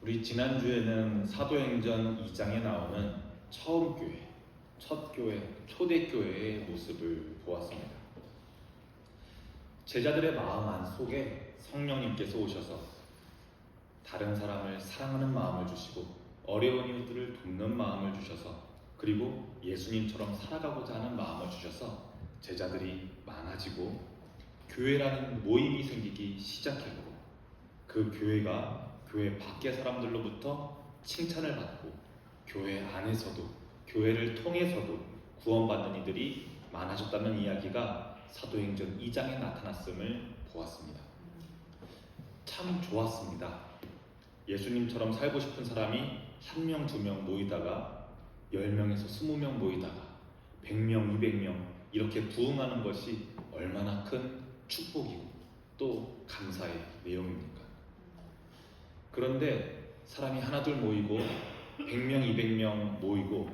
우리 지난주에는 사도행전 2장에 나오는 처음 교회, 첫 교회, 초대교회의 모습을 보았습니다. 제자들의 마음 안속에 성령님께서 오셔서 다른 사람을 사랑하는 마음을 주시고 어려운 이들을 돕는 마음을 주셔서 그리고 예수님처럼 살아가고자 하는 마음을 주셔서 제자들이 많아지고 교회라는 모임이 생기기 시작했고 그 교회가 교회 밖의 사람들로부터 칭찬을 받고 교회 안에서도 교회를 통해서도 구원받는 이들이 많아졌다는 이야기가 사도행전 2장에 나타났음을 보았습니다. 참 좋았습니다. 예수님처럼 살고 싶은 사람이 1명, 2명 모이다가 10명에서 20명 모이다가 100명, 200명 이렇게 부흥하는 것이 얼마나 큰 축복이고 또 감사의 내용입니까? 그런데 사람이 하나둘 모이고 100명, 200명 모이고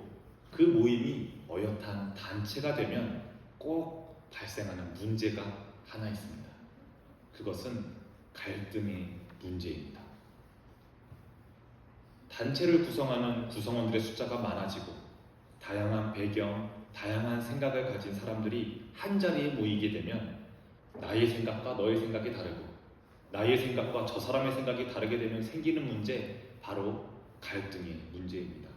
그 모임이 어엿한 단체가 되면 꼭 발생하는 문제가 하나 있습니다. 그것은 갈등의 문제입니다. 단체를 구성하는 구성원들의 숫자가 많아지고 다양한 배경, 다양한 생각을 가진 사람들이 한자리에 모이게 되면 나의 생각과 너의 생각이 다르고 나의 생각과 저 사람의 생각이 다르게 되면 생기는 문제, 바로 갈등의 문제입니다.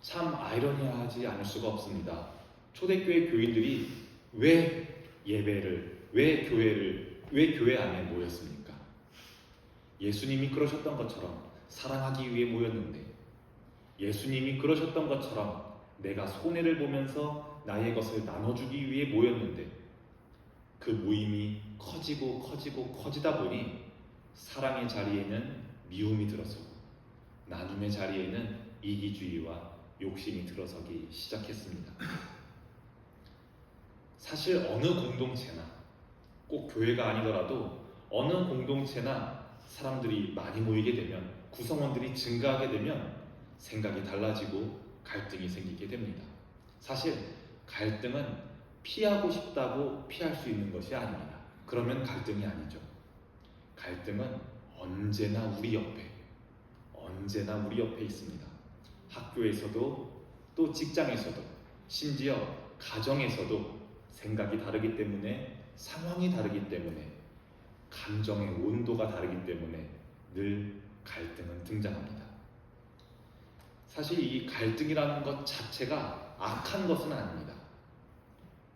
참 아이러니하지 않을 수가 없습니다. 초대교회 교인들이 왜 예배를, 왜 교회 안에 모였습니까? 예수님이 그러셨던 것처럼 사랑하기 위해 모였는데, 예수님이 그러셨던 것처럼 내가 손해를 보면서 나의 것을 나눠주기 위해 모였는데, 그 모임이 커지다 보니 사랑의 자리에는 미움이 들어서고 나눔의 자리에는 이기주의와 욕심이 들어서기 시작했습니다. 사실 어느 공동체나 꼭 교회가 아니더라도 어느 공동체나 사람들이 많이 모이게 되면 구성원들이 증가하게 되면 생각이 달라지고 갈등이 생기게 됩니다. 사실 갈등은 피하고 싶다고 피할 수 있는 것이 아닙니다. 그러면 갈등이 아니죠. 갈등은 언제나 우리 옆에 있습니다. 학교에서도 또 직장에서도 심지어 가정에서도 생각이 다르기 때문에 상황이 다르기 때문에 감정의 온도가 다르기 때문에 늘 갈등은 등장합니다. 사실 이 갈등이라는 것 자체가 악한 것은 아닙니다.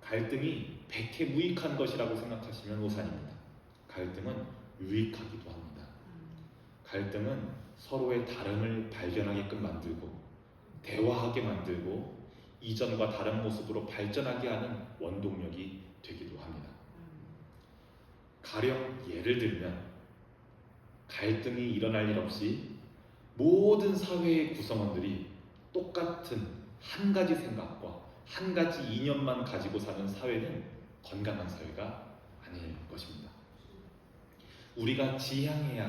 갈등이 백해무익한 것이라고 생각하시면 오산입니다. 갈등은 유익하기도 합니다. 갈등은 서로의 다름을 발견하게끔 만들고 대화하게 만들고 이전과 다른 모습으로 발전하게 하는 원동력이 되기도 합니다. 가령 예를 들면 갈등이 일어날 일 없이 모든 사회의 구성원들이 똑같은 한 가지 생각과 한 가지 이념만 가지고 사는 사회는 건강한 사회가 아닐 것입니다. 우리가 지향해야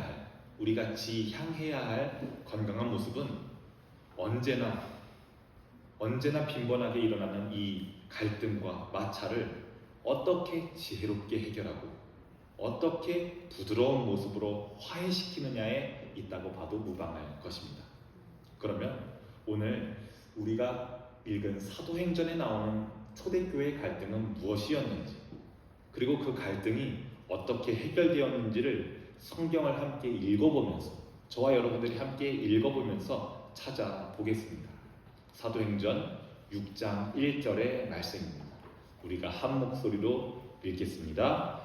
할 건강한 모습은 언제나 빈번하게 일어나는 이 갈등과 마찰을 어떻게 지혜롭게 해결하고 어떻게 부드러운 모습으로 화해시키느냐에 있다고 봐도 무방할 것입니다. 그러면 오늘 우리가 읽은 사도행전에 나오는 초대교회의 갈등은 무엇이었는지, 그리고 그 갈등이 어떻게 해결되었는지를 성경을 함께 읽어보면서, 저와 여러분들이 함께 읽어보면서 찾아보겠습니다. 사도행전 6장 1절의 말씀입니다. 우리가 한 목소리로 읽겠습니다.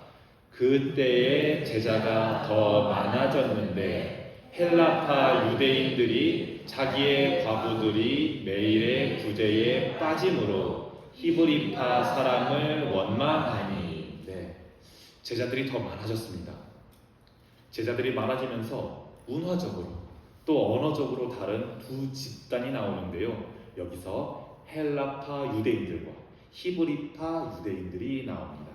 그때에 제자가 더 많아졌는데 헬라파 유대인들이 자기의 과부들이 매일의 구제에 빠짐으로 히브리파 사람을 원망하니, 제자들이 더 많아졌습니다. 제자들이 많아지면서 문화적으로 또 언어적으로 다른 두 집단이 나오는데요. 여기서 헬라파 유대인들과 히브리파 유대인들이 나옵니다.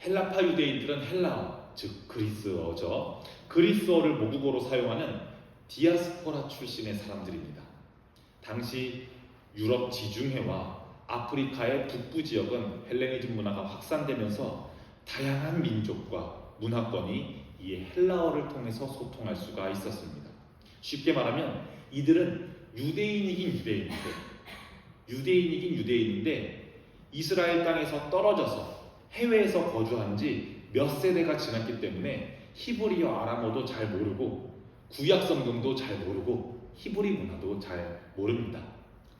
헬라파 유대인들은 헬라어, 즉 그리스어죠. 그리스어를 모국어로 사용하는 디아스포라 출신의 사람들입니다. 당시 유럽 지중해와 아프리카의 북부 지역은 헬레니즘 문화가 확산되면서 다양한 민족과 문화권이 이 헬라어를 통해서 소통할 수가 있었습니다. 쉽게 말하면 이들은 유대인이긴 유대인인데 이스라엘 땅에서 떨어져서 해외에서 거주한 지 몇 세대가 지났기 때문에 히브리어 아람어도 잘 모르고 구약 성경도 잘 모르고 히브리 문화도 잘 모릅니다.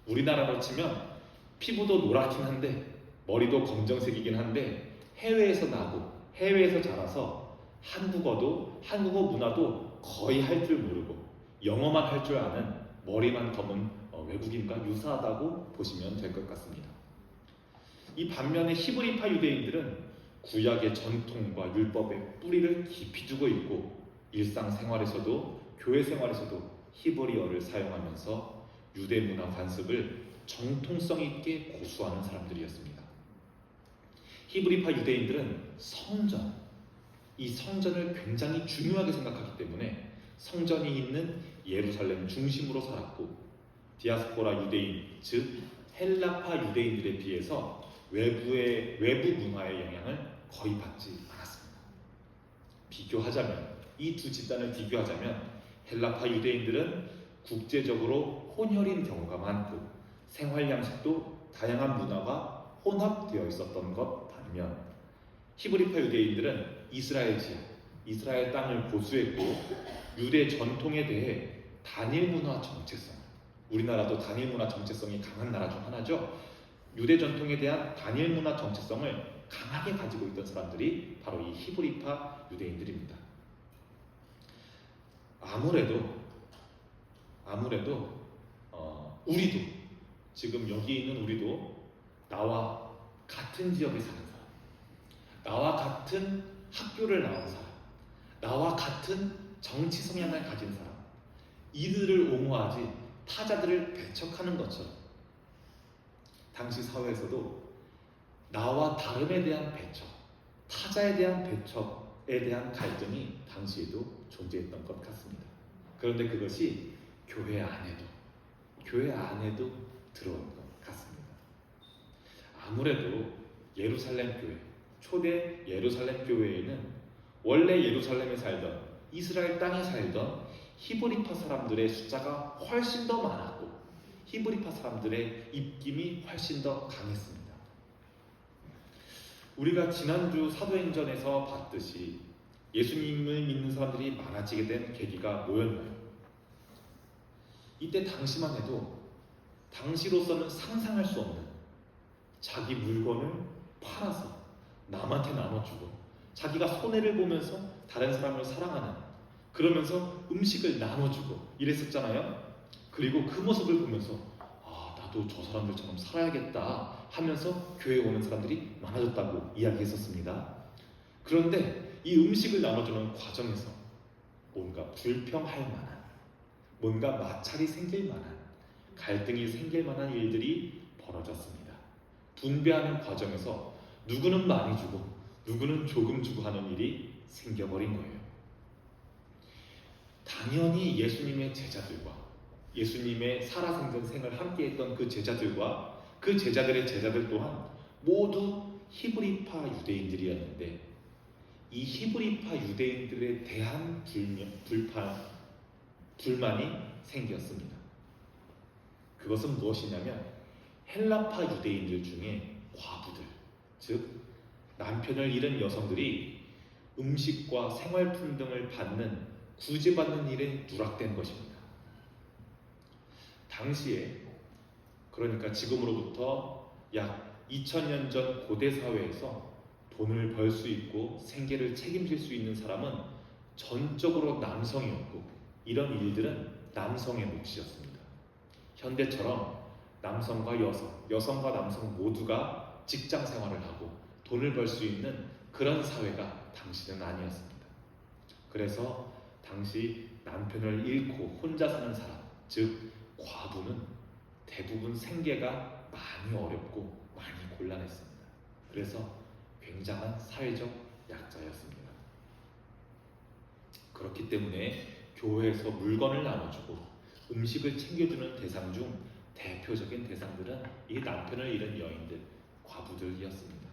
우리나라로 치면 피부도 노랗긴 한데 머리도 검정색이긴 한데 해외에서 나고 해외에서 자라서 한국어 문화도 거의 할 줄 모르고 영어만 할 줄 아는 머리만 검은 외국인과 유사하다고 보시면 될 것 같습니다. 이 반면에 히브리파 유대인들은 구약의 전통과 율법의 뿌리를 깊이 두고 있고 일상생활에서도 교회 생활에서도 히브리어를 사용하면서 유대 문화 관습을 정통성 있게 고수하는 사람들이었습니다. 히브리파 유대인들은 이 성전을 굉장히 중요하게 생각하기 때문에 성전이 있는 예루살렘 중심으로 살았고 디아스포라 유대인, 즉 헬라파 유대인들에 비해서 외부 문화의 영향을 거의 받지 않았습니다. 이 두 집단을 비교하자면 헬라파 유대인들은 국제적으로 혼혈인 경우가 많고 생활 양식도 다양한 문화가 혼합되어 있었던 것 반면 히브리파 유대인들은 이스라엘 땅을 고수했고 유대 전통에 대해 단일 문화 정체성, 우리나라도 단일 문화 정체성이 강한 나라 중 하나죠. 유대 전통에 대한 단일 문화 정체성을 강하게 가지고 있던 사람들이 바로 이 히브리파 유대인들입니다. 아무래도 우리도 지금 여기 있는 우리도 나와 같은 지역에 사는 사람, 나와 같은 학교를 나온 사람, 나와 같은 정치 성향을 가진 사람, 이들을 옹호하지 타자들을 배척하는 것처럼 당시 사회에서도 나와 다름에 대한 배척, 타자에 대한 배척에 대한 갈등이 당시에도 존재했던 것 같습니다. 그런데 그것이 교회 안에도 들어온 것 같습니다. 아무래도 초대 예루살렘 교회에는 원래 예루살렘에 살던 이스라엘 땅에 살던 히브리파 사람들의 숫자가 훨씬 더 많았고 히브리파 사람들의 입김이 훨씬 더 강했습니다. 우리가 지난주 사도행전에서 봤듯이 예수님을 믿는 사람들이 많아지게 된 계기가 뭐였나요? 이때 당시만 해도 당시로서는 상상할 수 없는 자기 물건을 팔아서 남한테 나눠주고 자기가 손해를 보면서 다른 사람을 사랑하는, 그러면서 음식을 나눠주고 이랬었잖아요. 그리고 그 모습을 보면서 나도 저 사람들처럼 살아야겠다 하면서 교회에 오는 사람들이 많아졌다고 이야기했었습니다. 그런데 이 음식을 나눠주는 과정에서 뭔가 불평할 만한, 뭔가 마찰이 생길 만한, 갈등이 생길 만한 일들이 벌어졌습니다. 분배하는 과정에서 누구는 많이 주고 누구는 조금 주고 하는 일이 생겨버린 거예요. 당연히 예수님의 제자들과 예수님의 살아생전 생을 함께했던 그 제자들과 그 제자들의 제자들 또한 모두 히브리파 유대인들이었는데 이 히브리파 유대인들에 대한 불만이 생겼습니다. 그것은 무엇이냐면 헬라파 유대인들 중에 과부들, 즉 남편을 잃은 여성들이 음식과 생활품 등을 구제받는 일에 누락된 것입니다. 당시에, 그러니까 지금으로부터 약 2000년 전 고대 사회에서 돈을 벌 수 있고 생계를 책임질 수 있는 사람은 전적으로 남성이었고 이런 일들은 남성의 몫이었습니다. 현대처럼 남성과 여성과 남성 모두가 직장 생활을 하고 돈을 벌 수 있는 그런 사회가 당시는 아니었습니다. 그래서 당시 남편을 잃고 혼자 사는 사람, 즉 과부는 대부분 생계가 많이 어렵고 많이 곤란했습니다. 그래서 굉장한 사회적 약자였습니다. 그렇기 때문에 교회에서 물건을 나눠주고 음식을 챙겨주는 대상 중 대표적인 대상들은 이 남편을 잃은 여인들, 과부들이었습니다.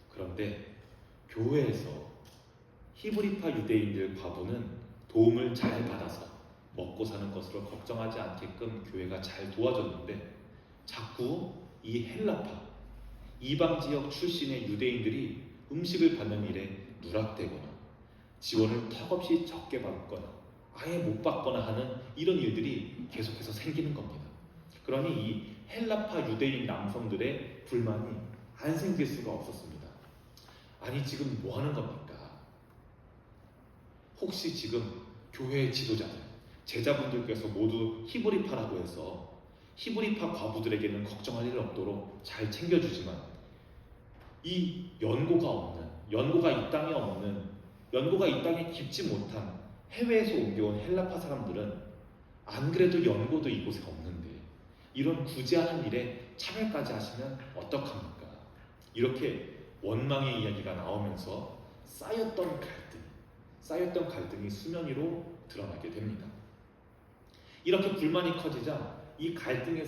그런데 교회에서 히브리파 유대인들 과부는 도움을 잘 받아서 먹고 사는 것으로 걱정하지 않게끔 교회가 잘 도와줬는데, 자꾸 이 헬라파 이방 지역 출신의 유대인들이 음식을 받는 일에 누락되거나 지원을 턱없이 적게 받거나 아예 못 받거나 하는 이런 일들이 계속해서 생기는 겁니다. 그러니 이 헬라파 유대인 남성들의 불만이 안 생길 수가 없었습니다. 아니, 지금 뭐 하는 겁니까? 혹시 지금 교회의 지도자들, 제자분들께서 모두 히브리파라고 해서 히브리파 과부들에게는 걱정할 일 없도록 잘 챙겨주지만, 이 연고가 이 땅에 없는, 연고가 이 땅에 깊지 못한 해외에서 옮겨온 헬라파 사람들은 안 그래도 연고도 이곳에 없는데 이런 굳이 하는 일에 차별까지 하시면 어떡합니까? 이렇게 원망의 이야기가 나오면서 쌓였던 갈등이 수면 위로 드러나게 됩니다. 이렇게 불만이 커지자 이 갈등의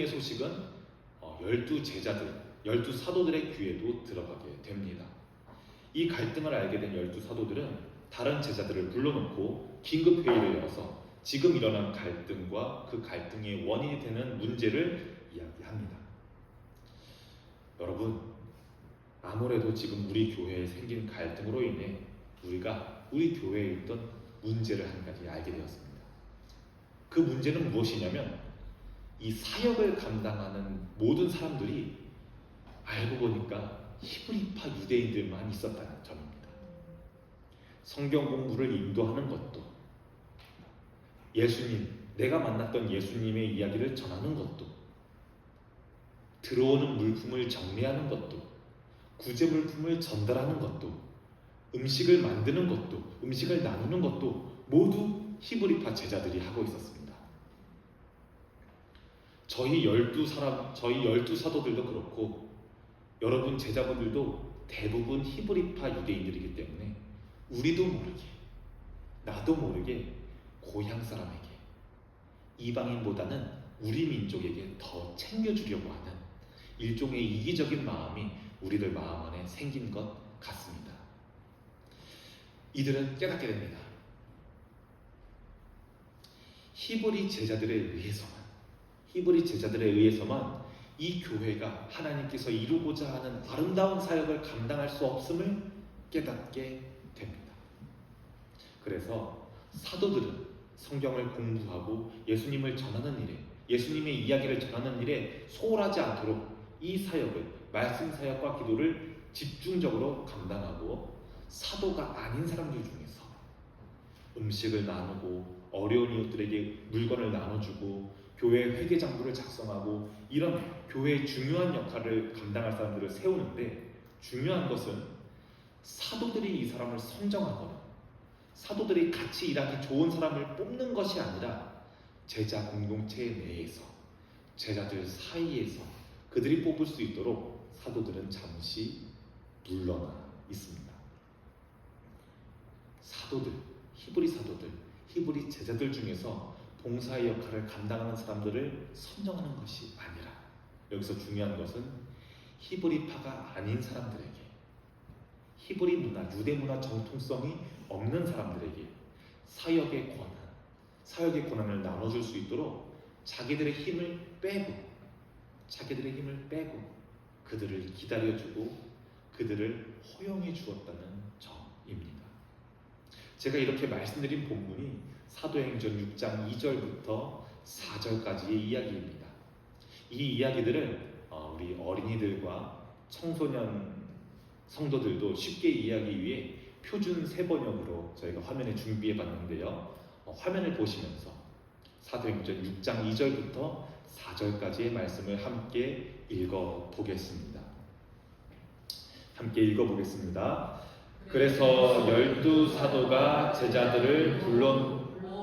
소식은 12 사도들의 귀에도 들어가게 됩니다. 이 갈등을 알게 된 12 사도들은 다른 제자들을 불러놓고 긴급 회의를 열어서 지금 일어난 갈등과 그 갈등의 원인이 되는 문제를 이야기합니다. 여러분, 아무래도 지금 우리 교회에 생긴 갈등으로 인해 우리가 우리 교회에 있던 문제를 한 가지 알게 되었습니다. 그 문제는 무엇이냐면, 이 사역을 감당하는 모든 사람들이 알고 보니까 히브리파 유대인들만 있었다는 점입니다. 성경 공부를 인도하는 것도, 내가 만났던 예수님의 이야기를 전하는 것도, 들어오는 물품을 정리하는 것도, 구제물품을 전달하는 것도, 음식을 만드는 것도, 음식을 나누는 것도 모두 히브리파 제자들이 하고 있었습니다. 저희 12 사도들도 그렇고 여러분 제자분들도 대부분 히브리파 유대인들이기 때문에 우리도 모르게, 나도 모르게 고향 사람에게, 이방인보다는 우리 민족에게 더 챙겨주려고 하는 일종의 이기적인 마음이 우리들 마음 안에 생긴 것 같습니다. 이들은 깨닫게 됩니다. 히브리 제자들에 의해서만 이 교회가 하나님께서 이루고자 하는 아름다운 사역을 감당할 수 없음을 깨닫게 됩니다. 그래서 사도들은 성경을 공부하고 예수님을 전하는 일에, 예수님의 이야기를 전하는 일에 소홀하지 않도록 이 사역을, 말씀 사역과 기도를 집중적으로 감당하고, 사도가 아닌 사람들 중에서 음식을 나누고 어려운 이웃들에게 물건을 나눠주고 교회 회계장부를 작성하고 이런 교회의 중요한 역할을 감당할 사람들을 세우는데, 중요한 것은 사도들이 이 사람을 선정하거나 사도들이 같이 일하기 좋은 사람을 뽑는 것이 아니라 제자 공동체 내에서, 제자들 사이에서 그들이 뽑을 수 있도록 사도들은 잠시 물러나 있습니다. 히브리 제자들 중에서 봉사의 역할을 감당하는 사람들을 선정하는 것이 아니라, 여기서 중요한 것은 히브리파가 아닌 사람들에게, 히브리 문화, 유대 문화 정통성이 없는 사람들에게 사역의 권한을 나눠줄 수 있도록 자기들의 힘을 빼고 그들을 기다려주고 그들을 허용해 주었다는 점입니다. 제가 이렇게 말씀드린 본문이 사도행전 6장 2절부터 4절까지의 이야기입니다. 이 이야기들을 우리 어린이들과 청소년 성도들도 쉽게 이해하기 위해 표준 세번역으로 저희가 화면에 준비해 봤는데요. 화면을 보시면서 사도행전 6장 2절부터 4절까지의 말씀을 함께 읽어보겠습니다. 그래서 12 사도가 제자들을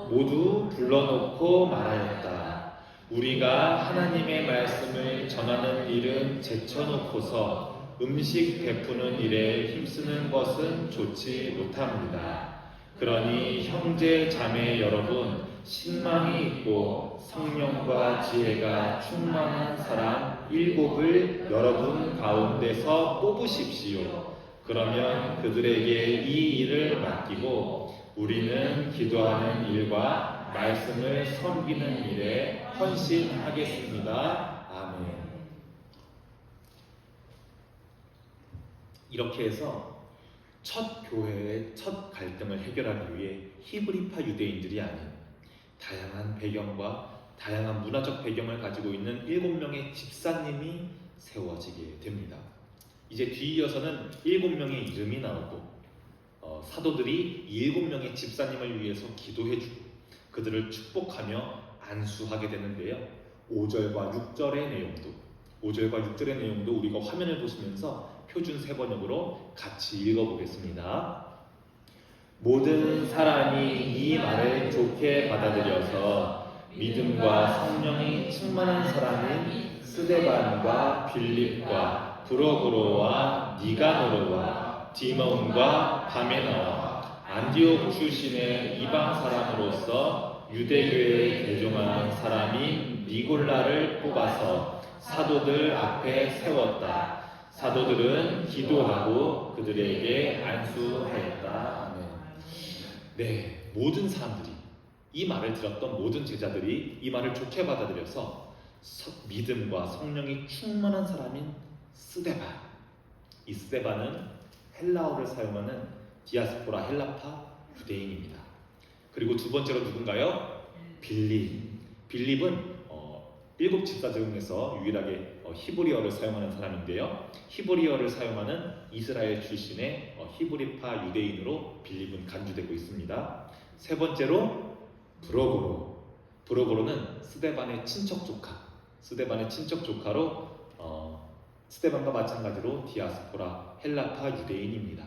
모두 불러놓고 말하였다. 우리가 하나님의 말씀을 전하는 일은 제쳐놓고서 음식 베푸는 일에 힘쓰는 것은 좋지 못합니다. 그러니 형제 자매 여러분, 신망이 있고 성령과 지혜가 충만한 사람 7을 여러분 가운데서 뽑으십시오. 그러면 그들에게 이 일을 맡기고 우리는 기도하는 일과 말씀을 섬기는 일에 헌신하겠습니다. 아멘. 이렇게 해서 첫 교회의 첫 갈등을 해결하기 위해 히브리파 유대인들이 아닌 다양한 배경과 다양한 문화적 배경을 가지고 있는 7명의 집사님이 세워지게 됩니다. 이제 뒤이어서는 7명의 이름이 나오고 사도들이 이 7명의 집사님을 위해서 기도해주고 그들을 축복하며 안수하게 되는데요. 5절과 6절의 내용도 우리가 화면을 보시면서 표준 세번역으로 같이 읽어보겠습니다. 모든 사람이 이 말을 좋게 받아들여서 믿음과 성령이 충만한 사람인 스데반과 빌립과 브로그로와 니가노르와 디몬과 바메나와 안디옥 출신의 이방 사람으로서 유대교에 개종한 사람인 니골라를 뽑아서 사도들 앞에 세웠다. 사도들은 기도하고 그들에게 안수하였다. 아멘. 네, 모든 사람들이 이 말을 들었던 모든 제자들이 이 말을 좋게 받아들여서 믿음과 성령이 충만한 사람인 스데반. 이 스데반은 헬라어를 사용하는 디아스포라 헬라파 유대인입니다. 그리고 두 번째로 누군가요? 빌립은 7 집사 중에서 유일하게 히브리어를 사용하는 사람인데요. 히브리어를 사용하는 이스라엘 출신의 히브리파 유대인으로 빌립은 간주되고 있습니다. 세 번째로 브로고로는 스데반의 친척 조카로 스데반과 마찬가지로 디아스포라 헬라파 유대인입니다.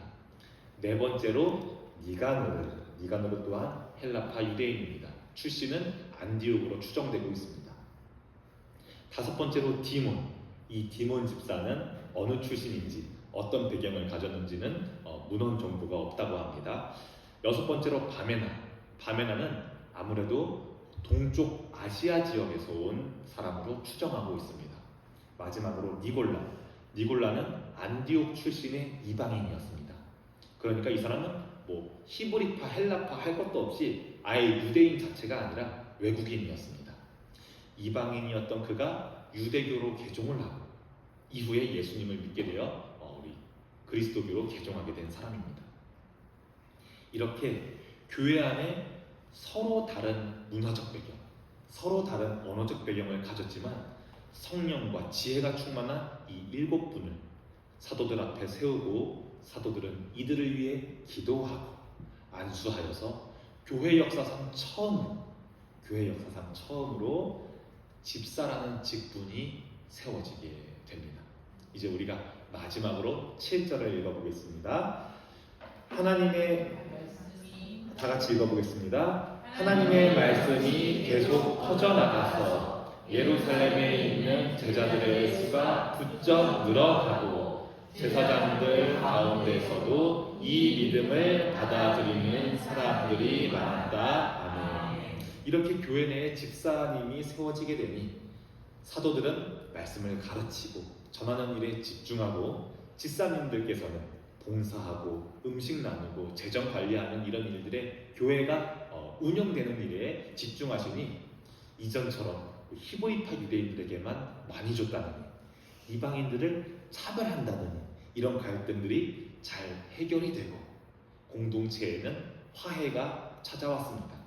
네 번째로 니가노르 또한 헬라파 유대인입니다. 출신은 안디옥으로 추정되고 있습니다. 다섯 번째로 이 디몬 집사는 어느 출신인지 어떤 배경을 가졌는지는 문헌 정보가 없다고 합니다. 여섯 번째로 바메나는 아무래도 동쪽 아시아 지역에서 온 사람으로 추정하고 있습니다. 마지막으로 니골라는 안디옥 출신의 이방인이었습니다. 그러니까 이 사람은 히브리파 헬라파 할 것도 없이 아예 유대인 자체가 아니라 외국인이었습니다. 이방인이었던 그가 유대교로 개종을 하고 이후에 예수님을 믿게 되어 우리 그리스도교로 개종하게 된 사람입니다. 이렇게 교회 안에 서로 다른 문화적 배경, 서로 다른 언어적 배경을 가졌지만 성령과 지혜가 충만한 이 7분을 사도들 앞에 세우고 사도들은 이들을 위해 기도하고 안수하여서 교회 역사상 처음으로 집사라는 직분이 세워지게 됩니다. 이제 우리가 마지막으로 7절을 읽어보겠습니다. 다 같이 읽어보겠습니다. 하나님의 말씀이 계속 퍼져나가서 예루살렘에 있는 제자들의 수가 부쩍 늘어가고 제사장들 가운데서도 이 믿음을 받아들이는 사람들이 많았다. 이렇게 교회 내에 집사님이 세워지게 되니 사도들은 말씀을 가르치고 전하는 일에 집중하고 집사님들께서는 봉사하고 음식 나누고 재정 관리하는 이런 일들에 교회가 운영되는 일에 집중하시니 이전처럼 히브리파 유대인들에게만 많이 줬다느니 이방인들을 차별한다느니 이런 갈등들이 잘 해결이 되고 공동체에는 화해가 찾아왔습니다.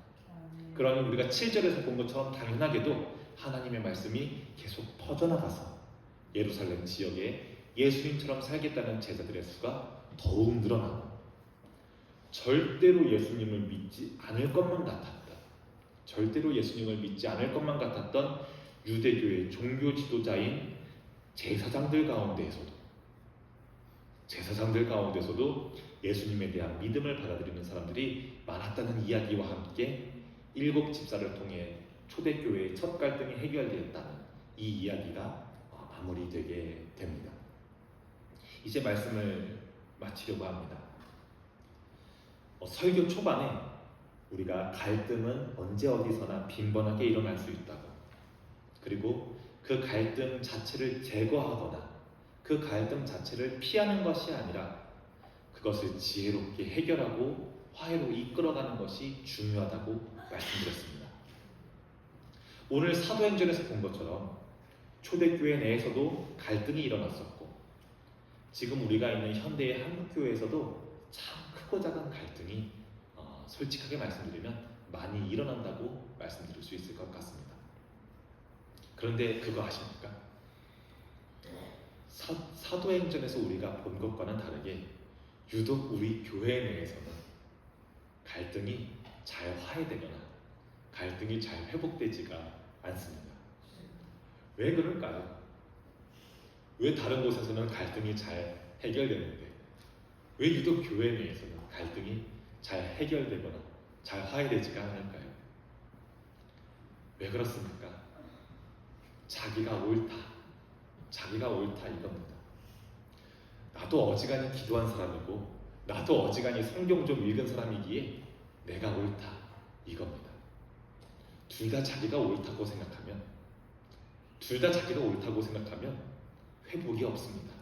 그러니 우리가 7절에서 본 것처럼 당연하게도 하나님의 말씀이 계속 퍼져나가서 예루살렘 지역에 예수님처럼 살겠다는 제자들의 수가 더욱 늘어나고 절대로 예수님을 믿지 않을 것만 같았던 유대교의 종교 지도자인 제사장들 가운데에서도 예수님에 대한 믿음을 받아들이는 사람들이 많았다는 이야기와 함께 7 집사를 통해 초대교회의 첫 갈등이 해결되었다는 이 이야기가 마무리되게 됩니다. 이제 말씀을 마치려고 합니다. 설교 초반에 우리가 갈등은 언제 어디서나 빈번하게 일어날 수 있다고, 그리고 그 갈등 자체를 제거하거나 그 갈등 자체를 피하는 것이 아니라 그것을 지혜롭게 해결하고 화해로 이끌어가는 것이 중요하다고 말씀드렸습니다. 오늘 사도행전에서 본 것처럼 초대교회 내에서도 갈등이 일어났었고, 지금 우리가 있는 현대의 한국교회에서도 참 크고 작은 갈등이 솔직하게 말씀드리면 많이 일어난다고 말씀드릴 수 있을 것 같습니다. 그런데 그거 아십니까? 사도행전에서 우리가 본 것과는 다르게 유독 우리 교회 내에서는 갈등이 잘 화해되거나 갈등이 잘 회복되지가 않습니다. 왜 그럴까요? 왜 다른 곳에서는 갈등이 잘 해결되는데 왜 유독 교회 내에서는 갈등이 잘 해결되거나 잘 화해되지가 않을까요? 왜 그렇습니까? 자기가 옳다 이겁니다. 나도 어지간히 기도한 사람이고 나도 어지간히 성경 좀 읽은 사람이기에 내가 옳다 이겁니다. 둘 다 자기가 옳다고 생각하면 회복이 없습니다.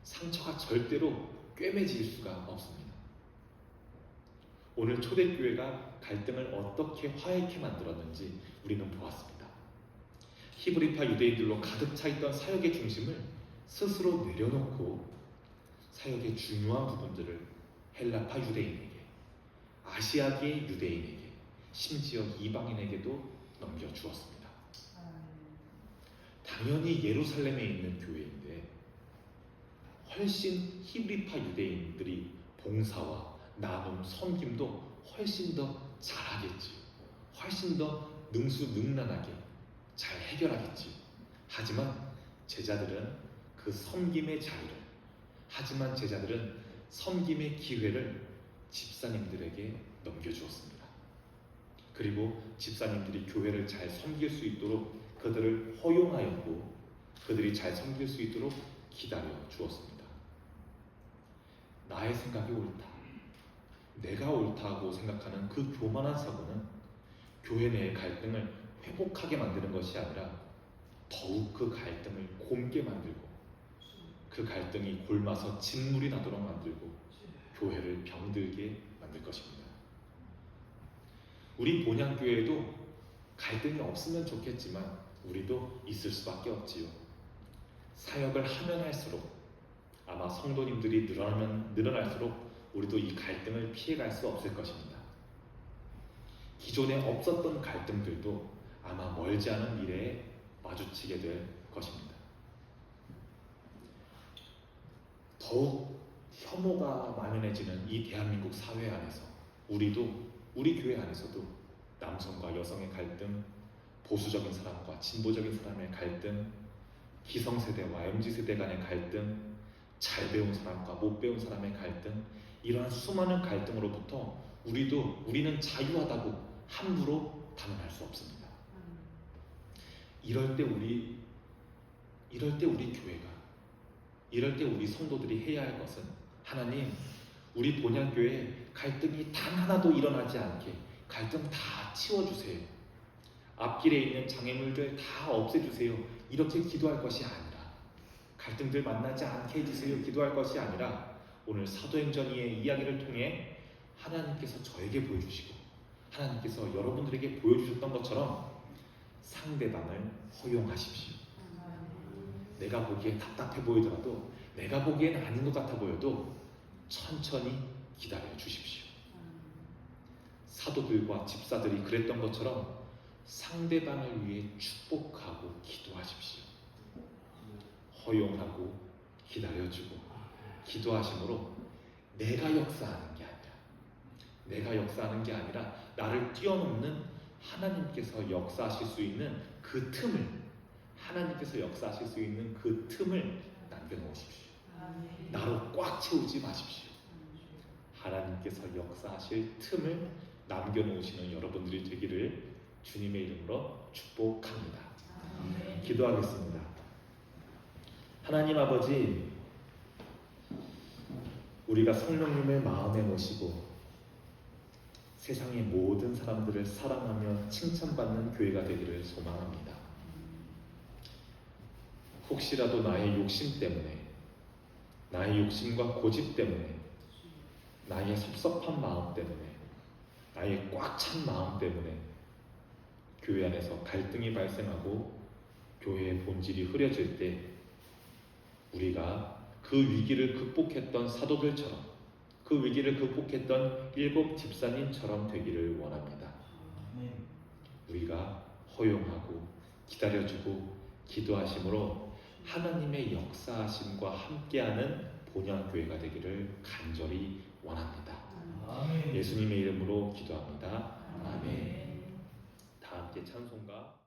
상처가 절대로 꿰매질 수가 없습니다. 오늘 초대교회가 갈등을 어떻게 화해케 만들었는지 우리는 보았습니다. 히브리파 유대인들로 가득 차 있던 사역의 중심을 스스로 내려놓고 사역의 중요한 부분들을 헬라파 유대인에게, 아시아계 유대인에게, 심지어 이방인에게도 넘겨주었습니다. 당연히 예루살렘에 있는 교회인데 훨씬 히브리파 유대인들이 봉사와 나눔, 섬김도 훨씬 더 잘하겠지요. 훨씬 더 능수능란하게 잘 해결하겠지요. 하지만 제자들은 그 섬김의 자유를, 섬김의 기회를 집사님들에게 넘겨주었습니다. 그리고 집사님들이 교회를 잘 섬길 수 있도록 그들을 허용하였고 그들이 잘 섬길 수 있도록 기다려 주었습니다. 나의 생각이 옳다, 내가 옳다고 생각하는 그 교만한 사고는 교회 내의 갈등을 회복하게 만드는 것이 아니라 더욱 그 갈등을 곪게 만들고 그 갈등이 골마서 진물이 나도록 만들고 교회를 병들게 만들 것입니다. 우리 본향교회에도 갈등이 없으면 좋겠지만 우리도 있을 수밖에 없지요. 사역을 하면 할수록 아마 성도님들이 늘어날수록 우리도 이 갈등을 피해갈 수 없을 것입니다. 기존에 없었던 갈등들도 아마 멀지 않은 미래에 마주치게 될 것입니다. 더욱 혐오가 만연해지는 이 대한민국 사회 안에서 우리 교회 안에서도 남성과 여성의 갈등, 보수적인 사람과 진보적인 사람의 갈등, 기성세대와 MZ세대 간의 갈등, 잘 배운 사람과 못 배운 사람의 갈등, 이러한 수많은 갈등으로부터 우리는 자유하다고 함부로 단언할 수 없습니다. 이럴 때 우리 교회가, 이럴 때 우리 성도들이 해야 할 것은 하나님, 우리 본향교회에 갈등이 단 하나도 일어나지 않게 갈등 다 치워주세요. 앞길에 있는 장애물들 다 없애주세요. 이렇게 기도할 것이 아니라, 갈등들 만나지 않게 해주세요. 기도할 것이 아니라 오늘 사도행전의 이야기를 통해 하나님께서 저에게 보여주시고 하나님께서 여러분들에게 보여주셨던 것처럼 상대방을 허용하십시오. 내가 보기에 답답해 보이더라도, 내가 보기엔 아닌 것 같아 보여도 천천히 기다려 주십시오. 사도들과 집사들이 그랬던 것처럼 상대방을 위해 축복하고 기도하십시오. 허용하고 기다려주고 기도하심으로 내가 역사하는 게 아니라 나를 뛰어넘는 하나님께서 역사하실 수 있는 그 틈을, 남겨놓으십시오. 나로 꽉 채우지 마십시오. 하나님께서 역사하실 틈을 남겨놓으시는 여러분들이 되기를 주님의 이름으로 축복합니다. 기도하겠습니다. 하나님 아버지, 우리가 성령님을 마음에 모시고 세상의 모든 사람들을 사랑하며 칭찬받는 교회가 되기를 소망합니다. 혹시라도 나의 욕심 때문에, 나의 욕심과 고집 때문에, 나의 섭섭한 마음 때문에, 나의 꽉 찬 마음 때문에 교회 안에서 갈등이 발생하고 교회의 본질이 흐려질 때 우리가 그 위기를 극복했던 사도들처럼, 그 위기를 극복했던 7 집사님처럼 되기를 원합니다. 우리가 허용하고 기다려주고 기도하심으로 하나님의 역사하심과 함께하는 본향교회가 되기를 간절히 원합니다. 예수님의 이름으로 기도합니다. 아멘. 다 함께 찬송가